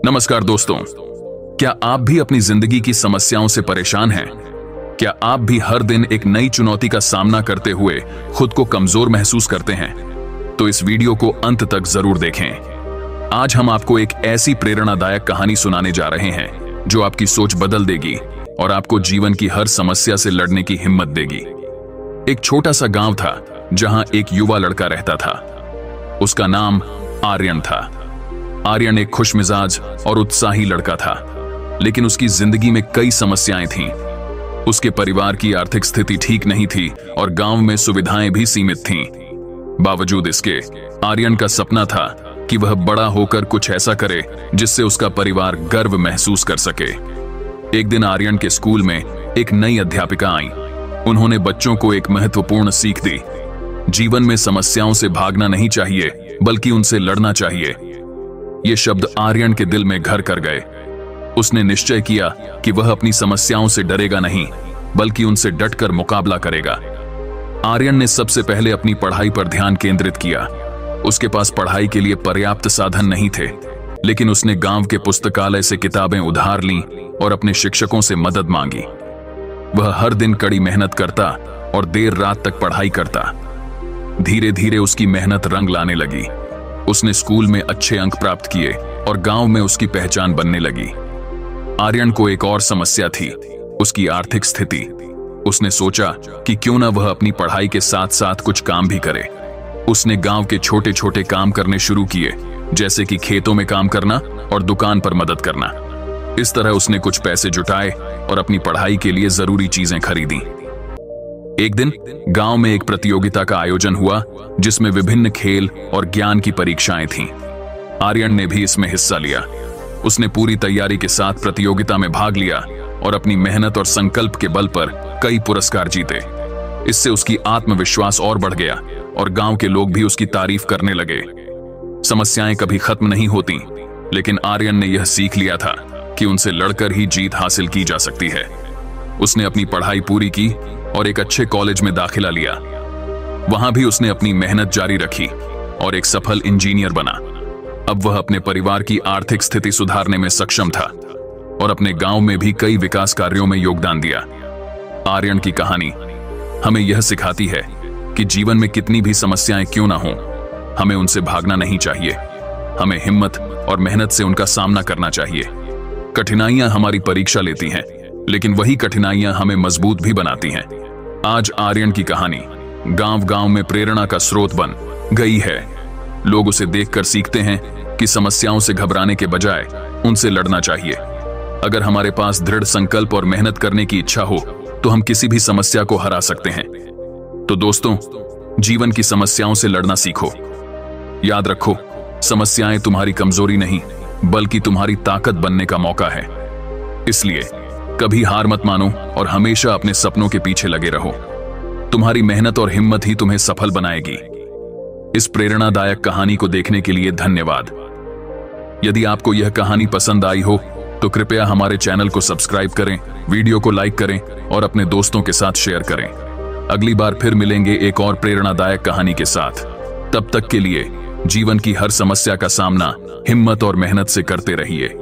नमस्कार दोस्तों, क्या आप भी अपनी जिंदगी की समस्याओं से परेशान हैं? क्या आप भी हर दिन एक नई चुनौती का सामना करते हुए खुद को कमजोर महसूस करते हैं? तो इस वीडियो को अंत तक जरूर देखें। आज हम आपको एक ऐसी प्रेरणादायक कहानी सुनाने जा रहे हैं जो आपकी सोच बदल देगी और आपको जीवन की हर समस्या से लड़ने की हिम्मत देगी। एक छोटा सा गांव था जहां एक युवा लड़का रहता था। उसका नाम आर्यन था। आर्यन एक खुशमिजाज और उत्साही लड़का था, लेकिन उसकी जिंदगी में कई समस्याएं थीं। उसके परिवार की आर्थिक स्थिति ठीक नहीं थी और गांव में सुविधाएं भी सीमित थीं। बावजूद इसके, आर्यन का सपना था कि वह बड़ा होकर कुछ ऐसा करे जिससे उसका परिवार गर्व महसूस कर सके। एक दिन आर्यन के स्कूल में एक नई अध्यापिका आई। उन्होंने बच्चों को एक महत्वपूर्ण सीख दी। जीवन में समस्याओं से भागना नहीं चाहिए, बल्कि उनसे लड़ना चाहिए। ये शब्द आर्यन के दिल में घर कर गए। उसने निश्चय किया कि वह अपनी समस्याओं से डरेगा नहीं, बल्कि उनसे डटकर मुकाबला करेगा। आर्यन ने सबसे पहले अपनी पढ़ाई पर ध्यान केंद्रित किया। उसके पास पढ़ाई के लिए पर्याप्त साधन नहीं थे, लेकिन उसने गांव के पुस्तकालय से किताबें उधार लीं और अपने शिक्षकों से मदद मांगी। वह हर दिन कड़ी मेहनत करता और देर रात तक पढ़ाई करता। धीरे धीरे उसकी मेहनत रंग लाने लगी। उसने स्कूल में अच्छे अंक प्राप्त किए और गांव में उसकी पहचान बनने लगी। आर्यन को एक और समस्या थी, उसकी आर्थिक स्थिति। उसने सोचा कि क्यों ना वह अपनी पढ़ाई के साथ साथ कुछ काम भी करे। उसने गांव के छोटे छोटे काम करने शुरू किए, जैसे कि खेतों में काम करना और दुकान पर मदद करना। इस तरह उसने कुछ पैसे जुटाए और अपनी पढ़ाई के लिए जरूरी चीजें खरीदी। एक दिन गांव में एक प्रतियोगिता का आयोजन हुआ, जिसमें विभिन्न खेल और ज्ञान की परीक्षाएं थीं। आर्यन ने भी इसमें हिस्सा लिया। उसने पूरी तैयारी के साथ प्रतियोगिता में भाग लिया और अपनी मेहनत और संकल्प के बल पर कई पुरस्कार जीते। इससे उसकी आत्मविश्वास और बढ़ गया और गांव के लोग भी उसकी तारीफ करने लगे। समस्याएं कभी खत्म नहीं होती, लेकिन आर्यन ने यह सीख लिया था कि उनसे लड़कर ही जीत हासिल की जा सकती है। उसने अपनी पढ़ाई पूरी की और एक अच्छे कॉलेज में दाखिला लिया। वहां भी उसने अपनी मेहनत जारी रखी और एक सफल इंजीनियर बना। अब वह अपने परिवार की आर्थिक स्थिति सुधारने में सक्षम था और अपने गांव में भी कई विकास कार्यों में योगदान दिया। आर्यन की कहानी हमें यह सिखाती है कि जीवन में कितनी भी समस्याएं क्यों ना हों, हमें उनसे भागना नहीं चाहिए। हमें हिम्मत और मेहनत से उनका सामना करना चाहिए। कठिनाइयां हमारी परीक्षा लेती हैं, लेकिन वही कठिनाइयां हमें मजबूत भी बनाती हैं। आज आर्यन की कहानी गांव-गांव में प्रेरणा का स्रोत बन गई है। लोग उसे देखकर सीखते हैं कि समस्याओं से घबराने के बजाय उनसे लड़ना चाहिए। अगर हमारे पास दृढ़ संकल्प और मेहनत करने की इच्छा हो, तो हम किसी भी समस्या को हरा सकते हैं। तो दोस्तों, जीवन की समस्याओं से लड़ना सीखो। याद रखो, समस्याएं तुम्हारी कमजोरी नहीं, बल्कि तुम्हारी ताकत बनने का मौका है। इसलिए कभी हार मत मानो और हमेशा अपने सपनों के पीछे लगे रहो। तुम्हारी मेहनत और हिम्मत ही तुम्हें सफल बनाएगी। इस प्रेरणादायक कहानी को देखने के लिए धन्यवाद। यदि आपको यह कहानी पसंद आई हो, तो कृपया हमारे चैनल को सब्सक्राइब करें, वीडियो को लाइक करें और अपने दोस्तों के साथ शेयर करें। अगली बार फिर मिलेंगे एक और प्रेरणादायक कहानी के साथ। तब तक के लिए जीवन की हर समस्या का सामना हिम्मत और मेहनत से करते रहिए।